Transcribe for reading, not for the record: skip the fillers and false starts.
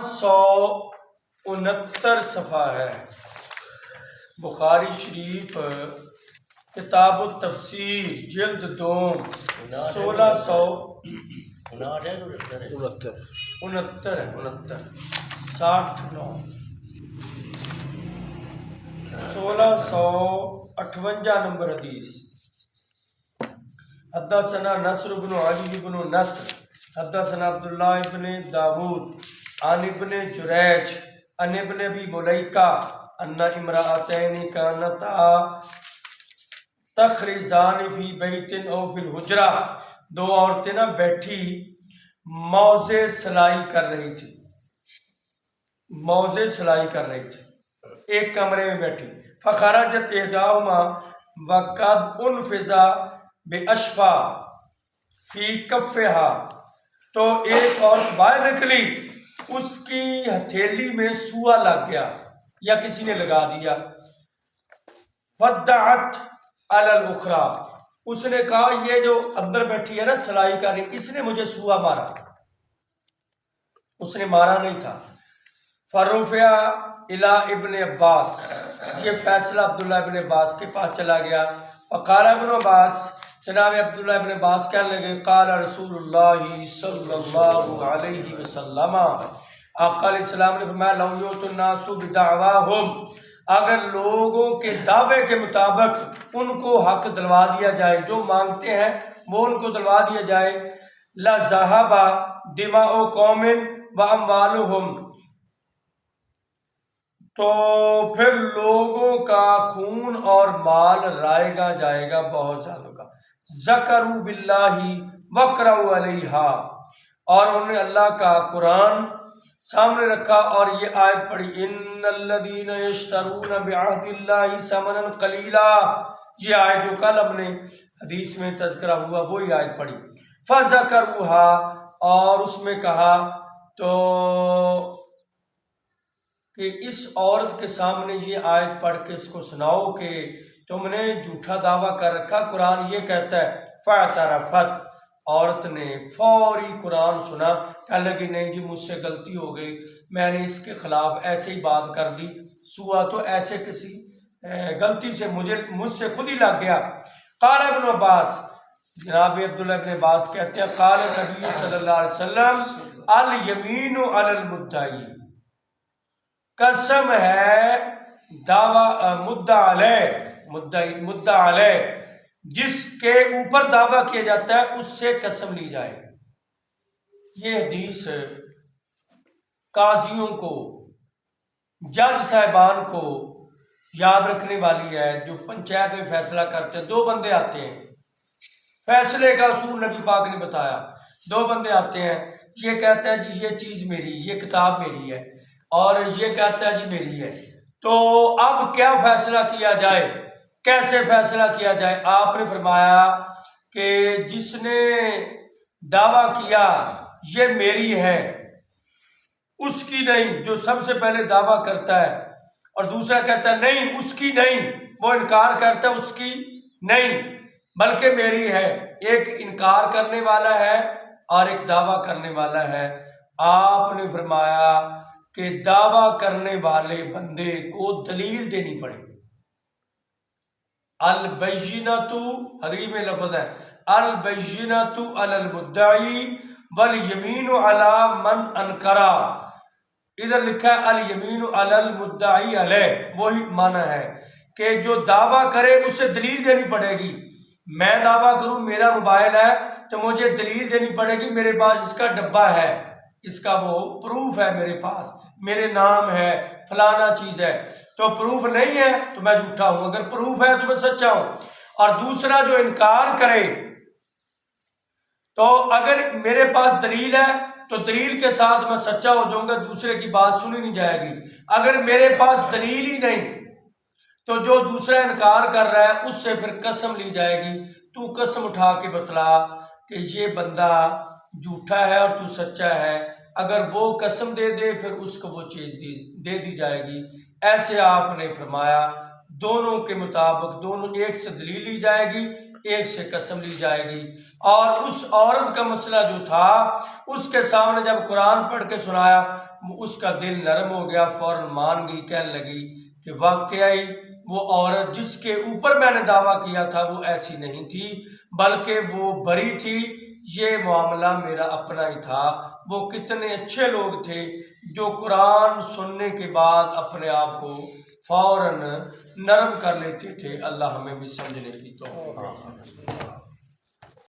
569 صفحہ ہے بخاری شریف کتاب التفسیر جلد 2 1658 نمبر حدیث۔ حدثنا نصر بن علی بن نصر حدثنا عبداللہ ابن داود عن ابن جریج عن ابن ابی ملیکہ ان امرأتین کانتا تخرزان فی بیت او فی الحجرہ، دو عورتیں نہ بیٹھی موزے سلائی کر رہی تھی، موزے سلائی کر رہی تھی، ایک کمرے میں بیٹھی۔ فخرجت احداہما وقد انفذا باشفا فی کفہا، تو ایک عورت باہر نکلی، اس کی ہتھیلی میں سوا لگ گیا یا کسی نے لگا دیا۔ فدعت علی الاخری، اس نے کہا یہ جو اندر بیٹھی ہے نا سلائی کر رہی، اس نے مجھے سوا مارا، اس نے مارا نہیں تھا۔ فرفع الی ابن عباس، یہ فیصلہ عبداللہ ابن عباس کے پاس چلا گیا۔ فقال ابن عباس، جناب عبداللہ ابن عباس کہنے لگے قال رسول اللہ صلی اللہ علیہ وسلم، آقا علیہ السلام نے فرمایا لو یؤت الناس بدعواہم، اگر لوگوں کے دعوے کے مطابق ان کو حق دلوا دیا جائے، جو مانگتے ہیں وہ ان کو دلوا دیا جائے، لذهب دماء قوم واموالهم، تو پھر لوگوں کا خون اور مال رائے گا جائے گا بہت زیادہ کا۔ ذکروا باللہ وقرأوا علیہا، اور انہوں نے اللہ کا قرآن سامنے رکھا اور یہ آیت پڑھی ان الذین یشترون بعہد اللہ ثمنا قلیلا، یہ آیت جو کل ہم نے حدیث میں تذکرہ ہوا وہی آیت پڑھی۔ فذکروہا، اور اس میں کہا تو کہ اس عورت کے سامنے یہ آیت پڑھ کے اس کو سناؤ کہ تم نے جھوٹا دعویٰ کر رکھا، قرآن یہ کہتا ہے۔ فاعترفت، عورت نے فوری قرآن سنا، کہنے لگی نہیں جی مجھ سے غلطی ہو گئی، میں نے اس کے خلاف ایسے ہی بات کر دی، سوا تو ایسے کسی غلطی سے مجھ سے خود ہی لگ گیا۔ قال ابن عباس، جناب عبداللہ ابن عباس کہتے ہیں قال نبی صلی اللہ علیہ وسلم الیمین علی المدعی، قسم ہے دعویٰ مدعا علیہ، جس کے اوپر دعویٰ کیا جاتا ہے اس سے قسم لی جائے۔ یہ حدیث قاضیوں کو، جج صاحبان کو یاد رکھنے والی ہے، جو پنچایت میں فیصلہ کرتے ہیں۔ دو بندے آتے ہیں، فیصلے کا اصول نبی پاک نے بتایا، دو بندے آتے ہیں، یہ کہتا ہے جی یہ چیز میری، یہ کتاب میری ہے، اور یہ کہتا ہے جی میری ہے، تو اب کیا فیصلہ کیا جائے، کیسے فیصلہ کیا جائے؟ آپ نے فرمایا کہ جس نے دعویٰ کیا یہ میری ہے اس کی نہیں، جو سب سے پہلے دعویٰ کرتا ہے، اور دوسرا کہتا ہے نہیں اس کی نہیں، وہ انکار کرتا ہے اس کی نہیں بلکہ میری ہے۔ ایک انکار کرنے والا ہے اور ایک دعویٰ کرنے والا ہے۔ آپ نے فرمایا کہ دعویٰ کرنے والے بندے کو دلیل دینی پڑے گی۔ البینۃ، حدیث میں لفظ ہے البینۃ علی المدعی والیمین علی من انکرا، ادھر لکھا ہے الیمین علی المدعی علیہ، وہی معنی ہے کہ جو دعویٰ کرے اسے دلیل دینی پڑے گی۔ میں دعویٰ کروں میرا موبائل ہے تو مجھے دلیل دینی پڑے گی میرے پاس اس کا ڈبہ ہے، اس کا وہ پروف ہے میرے پاس، میرے نام ہے، فلانا چیز ہے۔ تو پروف نہیں ہے تو میں جھوٹا ہوں، اگر پروف ہے تو میں سچا ہوں۔ اور دوسرا جو انکار کرے، تو اگر میرے پاس دلیل ہے تو دلیل کے ساتھ میں سچا ہو جاؤں گا، دوسرے کی بات سنی نہیں جائے گی۔ اگر میرے پاس دلیل ہی نہیں تو جو دوسرا انکار کر رہا ہے اس سے پھر قسم لی جائے گی، تو قسم اٹھا کے بتلا کہ یہ بندہ جھوٹا ہے اور تو سچا ہے۔ اگر وہ قسم دے دے پھر اس کو وہ چیز دے دی جائے گی۔ ایسے آپ نے فرمایا دونوں کے مطابق، دونوں ایک سے دلیل لی جائے گی، ایک سے قسم لی جائے گی۔ اور اس عورت کا مسئلہ جو تھا اس کے سامنے جب قرآن پڑھ کے سنایا، اس کا دل نرم ہو گیا، فوراً مان گئی، کہنے لگی کہ واقعی وہ عورت جس کے اوپر میں نے دعویٰ کیا تھا وہ ایسی نہیں تھی، بلکہ وہ بری تھی، یہ معاملہ میرا اپنا ہی تھا۔ وہ کتنے اچھے لوگ تھے جو قرآن سننے کے بعد اپنے آپ کو فوراً نرم کر لیتے تھے۔ اللہ ہمیں بھی سمجھنے کی توفیق دے۔